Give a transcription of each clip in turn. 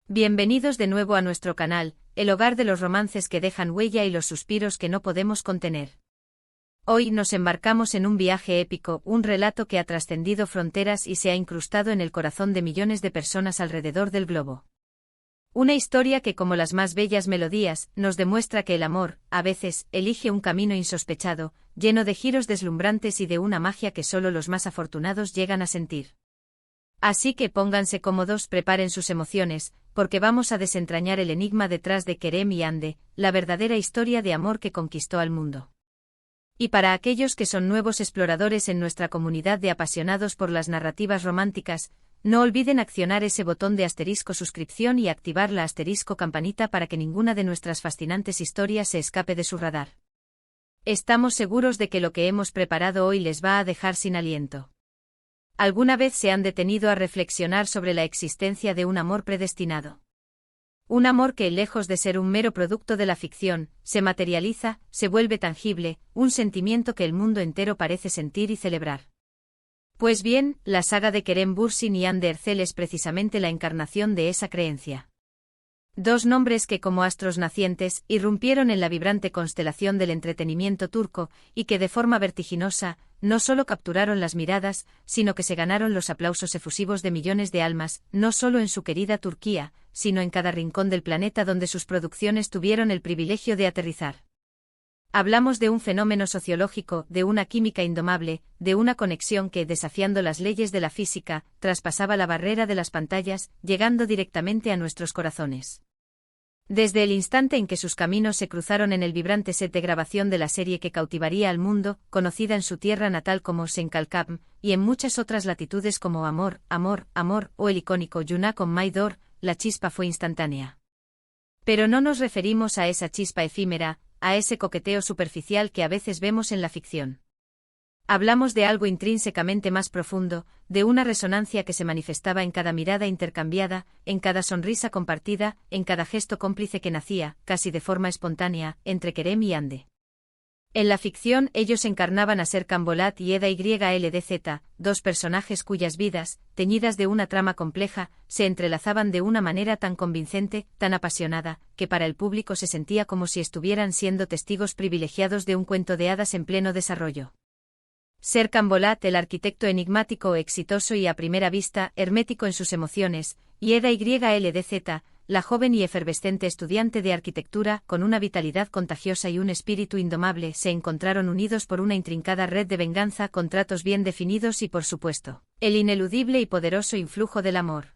Bienvenidos de nuevo a nuestro canal, el hogar de los romances que dejan huella y los suspiros que no podemos contener. Hoy nos embarcamos en un viaje épico, un relato que ha trascendido fronteras y se ha incrustado en el corazón de millones de personas alrededor del globo. Una historia que, como las más bellas melodías, nos demuestra que el amor, a veces, elige un camino insospechado, lleno de giros deslumbrantes y de una magia que solo los más afortunados llegan a sentir. Así que pónganse cómodos, preparen sus emociones, porque vamos a desentrañar el enigma detrás de Kerem y Ande, la verdadera historia de amor que conquistó al mundo. Y para aquellos que son nuevos exploradores en nuestra comunidad de apasionados por las narrativas románticas, no olviden accionar ese botón de asterisco suscripción y activar la asterisco campanita para que ninguna de nuestras fascinantes historias se escape de su radar. Estamos seguros de que lo que hemos preparado hoy les va a dejar sin aliento. ¿Alguna vez se han detenido a reflexionar sobre la existencia de un amor predestinado? Un amor que, lejos de ser un mero producto de la ficción, se materializa, se vuelve tangible, un sentimiento que el mundo entero parece sentir y celebrar. Pues bien, la saga de Kerem Bürsin y Hande Erçel es precisamente la encarnación de esa creencia. Dos nombres que, como astros nacientes, irrumpieron en la vibrante constelación del entretenimiento turco, y que de forma vertiginosa, no solo capturaron las miradas, sino que se ganaron los aplausos efusivos de millones de almas, no solo en su querida Turquía, sino en cada rincón del planeta donde sus producciones tuvieron el privilegio de aterrizar. Hablamos de un fenómeno sociológico, de una química indomable, de una conexión que, desafiando las leyes de la física, traspasaba la barrera de las pantallas, llegando directamente a nuestros corazones. Desde el instante en que sus caminos se cruzaron en el vibrante set de grabación de la serie que cautivaría al mundo, conocida en su tierra natal como Senkalkam, y en muchas otras latitudes como Amor, Amor, Amor, o el icónico Yuna con Maydor, la chispa fue instantánea. Pero no nos referimos a esa chispa efímera, a ese coqueteo superficial que a veces vemos en la ficción. Hablamos de algo intrínsecamente más profundo, de una resonancia que se manifestaba en cada mirada intercambiada, en cada sonrisa compartida, en cada gesto cómplice que nacía, casi de forma espontánea, entre Kerem y Hande. En la ficción ellos encarnaban a Serkan Bolat y Eda YLDZ, dos personajes cuyas vidas, teñidas de una trama compleja, se entrelazaban de una manera tan convincente, tan apasionada, que para el público se sentía como si estuvieran siendo testigos privilegiados de un cuento de hadas en pleno desarrollo. Serkan Bolat, el arquitecto enigmático, exitoso y a primera vista, hermético en sus emociones, y Eda YLDZ, la joven y efervescente estudiante de arquitectura, con una vitalidad contagiosa y un espíritu indomable, se encontraron unidos por una intrincada red de venganza, contratos bien definidos y, por supuesto, el ineludible y poderoso influjo del amor.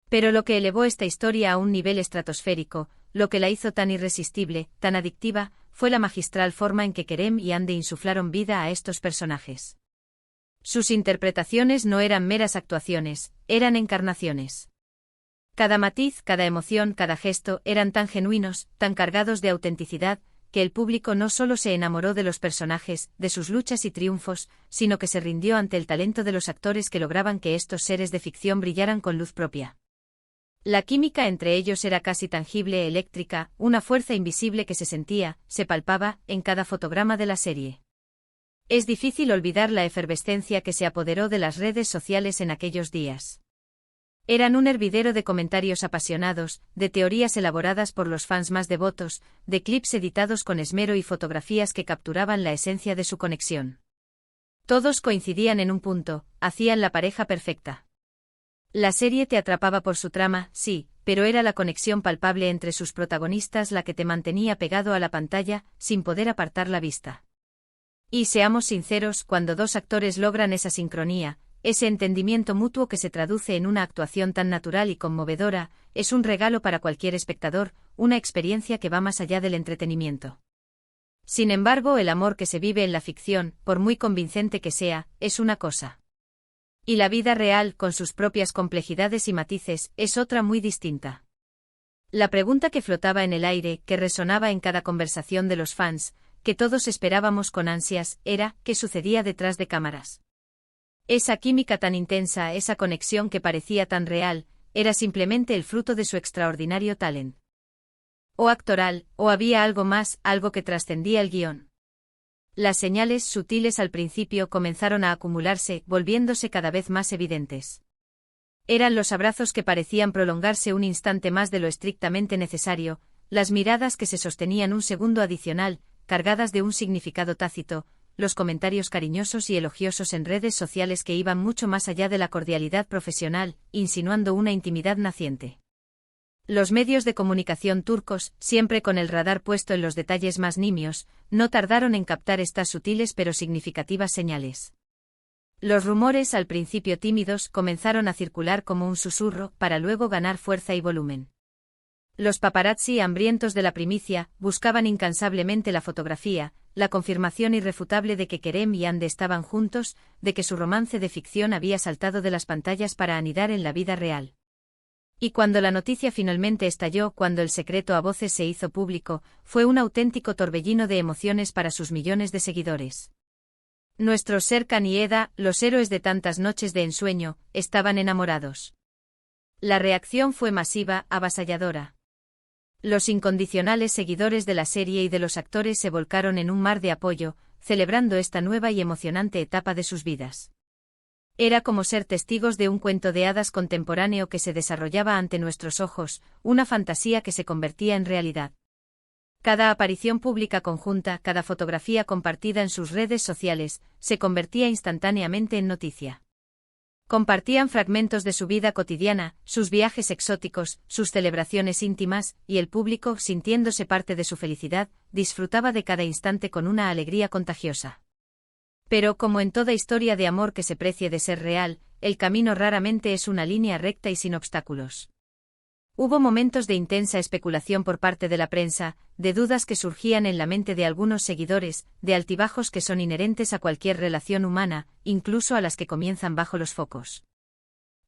Pero lo que elevó esta historia a un nivel estratosférico, lo que la hizo tan irresistible, tan adictiva, fue la magistral forma en que Kerem y Hande insuflaron vida a estos personajes. Sus interpretaciones no eran meras actuaciones, eran encarnaciones. Cada matiz, cada emoción, cada gesto eran tan genuinos, tan cargados de autenticidad, que el público no solo se enamoró de los personajes, de sus luchas y triunfos, sino que se rindió ante el talento de los actores que lograban que estos seres de ficción brillaran con luz propia. La química entre ellos era casi tangible, eléctrica, una fuerza invisible que se sentía, se palpaba, en cada fotograma de la serie. Es difícil olvidar la efervescencia que se apoderó de las redes sociales en aquellos días. Eran un hervidero de comentarios apasionados, de teorías elaboradas por los fans más devotos, de clips editados con esmero y fotografías que capturaban la esencia de su conexión. Todos coincidían en un punto, hacían la pareja perfecta. La serie te atrapaba por su trama, sí, pero era la conexión palpable entre sus protagonistas la que te mantenía pegado a la pantalla, sin poder apartar la vista. Y seamos sinceros, cuando dos actores logran esa sincronía, ese entendimiento mutuo que se traduce en una actuación tan natural y conmovedora, es un regalo para cualquier espectador, una experiencia que va más allá del entretenimiento. Sin embargo, el amor que se vive en la ficción, por muy convincente que sea, es una cosa. Y la vida real, con sus propias complejidades y matices, es otra muy distinta. La pregunta que flotaba en el aire, que resonaba en cada conversación de los fans, que todos esperábamos con ansias, era, ¿qué sucedía detrás de cámaras? Esa química tan intensa, esa conexión que parecía tan real, era simplemente el fruto de su extraordinario talento. O actoral, o había algo más, algo que trascendía el guión. Las señales sutiles al principio comenzaron a acumularse, volviéndose cada vez más evidentes. Eran los abrazos que parecían prolongarse un instante más de lo estrictamente necesario, las miradas que se sostenían un segundo adicional, cargadas de un significado tácito, los comentarios cariñosos y elogiosos en redes sociales que iban mucho más allá de la cordialidad profesional, insinuando una intimidad naciente. Los medios de comunicación turcos, siempre con el radar puesto en los detalles más nimios, no tardaron en captar estas sutiles pero significativas señales. Los rumores, al principio tímidos, comenzaron a circular como un susurro, para luego ganar fuerza y volumen. Los paparazzi, hambrientos de la primicia, buscaban incansablemente la fotografía, la confirmación irrefutable de que Kerem y Hande estaban juntos, de que su romance de ficción había saltado de las pantallas para anidar en la vida real. Y cuando la noticia finalmente estalló, cuando el secreto a voces se hizo público, fue un auténtico torbellino de emociones para sus millones de seguidores. Nuestros Serkan y Eda, los héroes de tantas noches de ensueño, estaban enamorados. La reacción fue masiva, avasalladora. Los incondicionales seguidores de la serie y de los actores se volcaron en un mar de apoyo, celebrando esta nueva y emocionante etapa de sus vidas. Era como ser testigos de un cuento de hadas contemporáneo que se desarrollaba ante nuestros ojos, una fantasía que se convertía en realidad. Cada aparición pública conjunta, cada fotografía compartida en sus redes sociales, se convertía instantáneamente en noticia. Compartían fragmentos de su vida cotidiana, sus viajes exóticos, sus celebraciones íntimas, y el público, sintiéndose parte de su felicidad, disfrutaba de cada instante con una alegría contagiosa. Pero como en toda historia de amor que se precie de ser real, el camino raramente es una línea recta y sin obstáculos. Hubo momentos de intensa especulación por parte de la prensa, de dudas que surgían en la mente de algunos seguidores, de altibajos que son inherentes a cualquier relación humana, incluso a las que comienzan bajo los focos.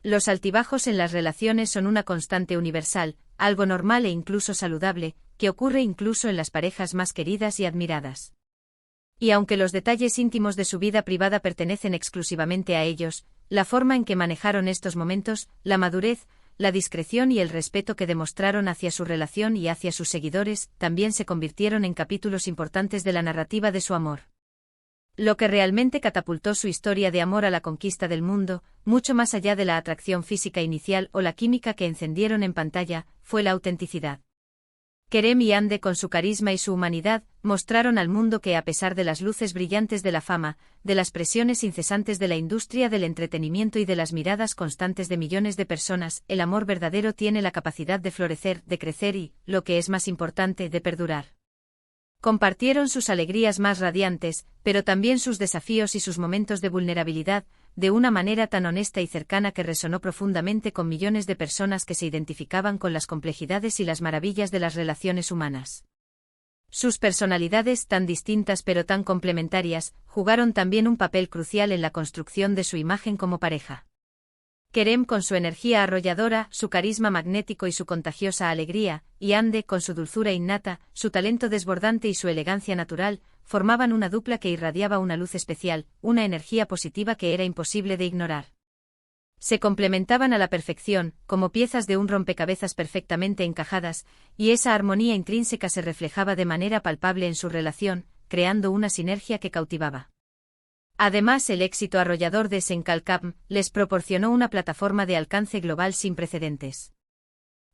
Los altibajos en las relaciones son una constante universal, algo normal e incluso saludable, que ocurre incluso en las parejas más queridas y admiradas. Y aunque los detalles íntimos de su vida privada pertenecen exclusivamente a ellos, la forma en que manejaron estos momentos, la madurez, la discreción y el respeto que demostraron hacia su relación y hacia sus seguidores, también se convirtieron en capítulos importantes de la narrativa de su amor. Lo que realmente catapultó su historia de amor a la conquista del mundo, mucho más allá de la atracción física inicial o la química que encendieron en pantalla, fue la autenticidad. Kerem y Hande, con su carisma y su humanidad, mostraron al mundo que a pesar de las luces brillantes de la fama, de las presiones incesantes de la industria del entretenimiento y de las miradas constantes de millones de personas, el amor verdadero tiene la capacidad de florecer, de crecer y, lo que es más importante, de perdurar. Compartieron sus alegrías más radiantes, pero también sus desafíos y sus momentos de vulnerabilidad, de una manera tan honesta y cercana que resonó profundamente con millones de personas que se identificaban con las complejidades y las maravillas de las relaciones humanas. Sus personalidades, tan distintas pero tan complementarias, jugaron también un papel crucial en la construcción de su imagen como pareja. Kerem con su energía arrolladora, su carisma magnético y su contagiosa alegría, y Hande con su dulzura innata, su talento desbordante y su elegancia natural, formaban una dupla que irradiaba una luz especial, una energía positiva que era imposible de ignorar. Se complementaban a la perfección, como piezas de un rompecabezas perfectamente encajadas, y esa armonía intrínseca se reflejaba de manera palpable en su relación, creando una sinergia que cautivaba. Además, el éxito arrollador de Senkalkam les proporcionó una plataforma de alcance global sin precedentes.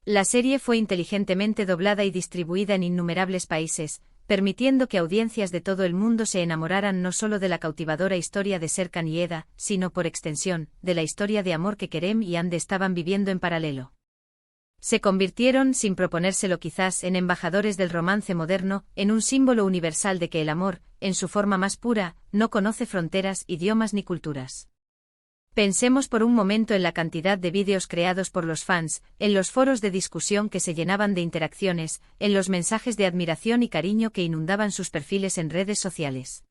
La serie fue inteligentemente doblada y distribuida en innumerables países, permitiendo que audiencias de todo el mundo se enamoraran no solo de la cautivadora historia de Serkan y Eda, sino por extensión, de la historia de amor que Kerem y Hande estaban viviendo en paralelo. Se convirtieron, sin proponérselo quizás, en embajadores del romance moderno, en un símbolo universal de que el amor, en su forma más pura, no conoce fronteras, idiomas ni culturas. Pensemos por un momento en la cantidad de vídeos creados por los fans, en los foros de discusión que se llenaban de interacciones, en los mensajes de admiración y cariño que inundaban sus perfiles en redes sociales.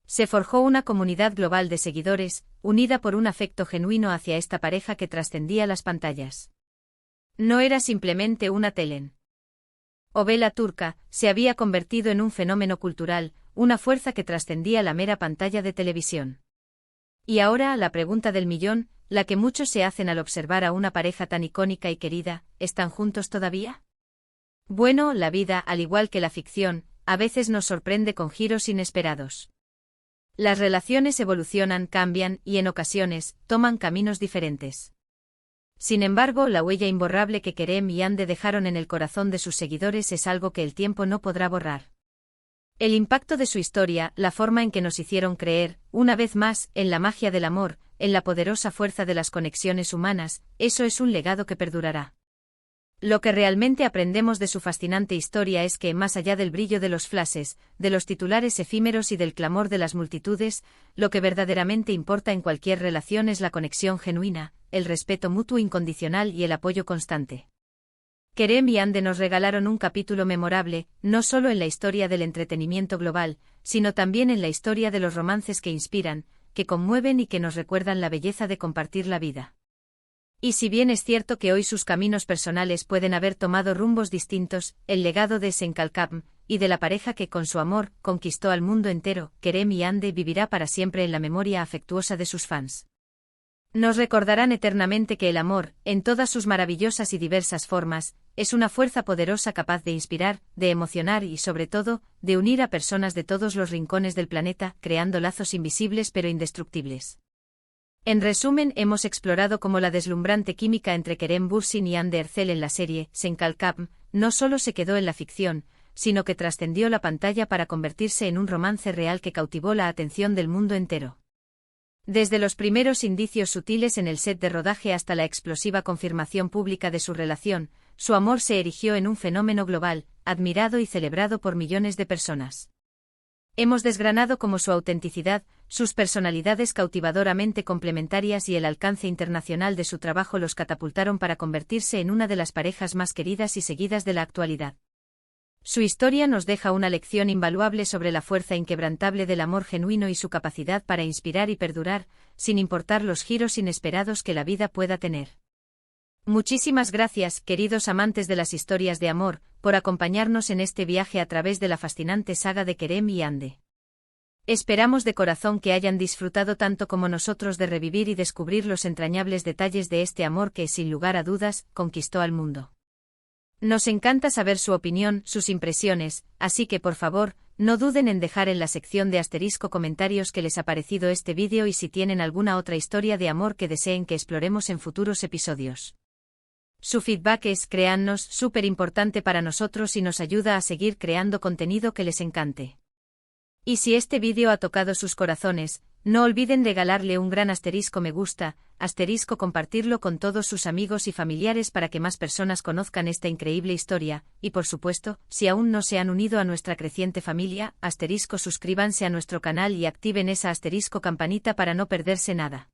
Se forjó una comunidad global de seguidores, unida por un afecto genuino hacia esta pareja que trascendía las pantallas. No era simplemente una telenovela turca, se había convertido en un fenómeno cultural, una fuerza que trascendía la mera pantalla de televisión. Y ahora, la pregunta del millón, la que muchos se hacen al observar a una pareja tan icónica y querida, ¿están juntos todavía? Bueno, la vida, al igual que la ficción, a veces nos sorprende con giros inesperados. Las relaciones evolucionan, cambian, y en ocasiones, toman caminos diferentes. Sin embargo, la huella imborrable que Kerem y Ande dejaron en el corazón de sus seguidores es algo que el tiempo no podrá borrar. El impacto de su historia, la forma en que nos hicieron creer, una vez más, en la magia del amor, en la poderosa fuerza de las conexiones humanas, eso es un legado que perdurará. Lo que realmente aprendemos de su fascinante historia es que, más allá del brillo de los flashes, de los titulares efímeros y del clamor de las multitudes, lo que verdaderamente importa en cualquier relación es la conexión genuina, el respeto mutuo incondicional y el apoyo constante. Kerem y Ande nos regalaron un capítulo memorable, no solo en la historia del entretenimiento global, sino también en la historia de los romances que inspiran, que conmueven y que nos recuerdan la belleza de compartir la vida. Y si bien es cierto que hoy sus caminos personales pueden haber tomado rumbos distintos, el legado de Senkalkam, y de la pareja que con su amor conquistó al mundo entero, Kerem y Ande, vivirá para siempre en la memoria afectuosa de sus fans. Nos recordarán eternamente que el amor, en todas sus maravillosas y diversas formas, es una fuerza poderosa capaz de inspirar, de emocionar y, sobre todo, de unir a personas de todos los rincones del planeta, creando lazos invisibles pero indestructibles. En resumen, hemos explorado cómo la deslumbrante química entre Kerem Bürsin y Hande Erçel en la serie Senkalkam no solo se quedó en la ficción, sino que trascendió la pantalla para convertirse en un romance real que cautivó la atención del mundo entero. Desde los primeros indicios sutiles en el set de rodaje hasta la explosiva confirmación pública de su relación, su amor se erigió en un fenómeno global, admirado y celebrado por millones de personas. Hemos desgranado cómo su autenticidad, sus personalidades cautivadoramente complementarias y el alcance internacional de su trabajo los catapultaron para convertirse en una de las parejas más queridas y seguidas de la actualidad. Su historia nos deja una lección invaluable sobre la fuerza inquebrantable del amor genuino y su capacidad para inspirar y perdurar, sin importar los giros inesperados que la vida pueda tener. Muchísimas gracias, queridos amantes de las historias de amor, por acompañarnos en este viaje a través de la fascinante saga de Kerem y Ande. Esperamos de corazón que hayan disfrutado tanto como nosotros de revivir y descubrir los entrañables detalles de este amor que, sin lugar a dudas, conquistó al mundo. Nos encanta saber su opinión, sus impresiones, así que por favor, no duden en dejar en la sección de asterisco comentarios qué les ha parecido este vídeo y si tienen alguna otra historia de amor que deseen que exploremos en futuros episodios. Su feedback es, créannos, súper importante para nosotros y nos ayuda a seguir creando contenido que les encante. Y si este vídeo ha tocado sus corazones, no olviden regalarle un gran asterisco me gusta, asterisco compartirlo con todos sus amigos y familiares para que más personas conozcan esta increíble historia, y por supuesto, si aún no se han unido a nuestra creciente familia, asterisco suscríbanse a nuestro canal y activen esa asterisco campanita para no perderse nada.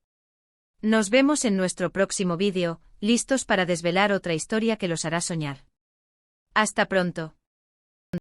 Nos vemos en nuestro próximo vídeo, listos para desvelar otra historia que los hará soñar. Hasta pronto.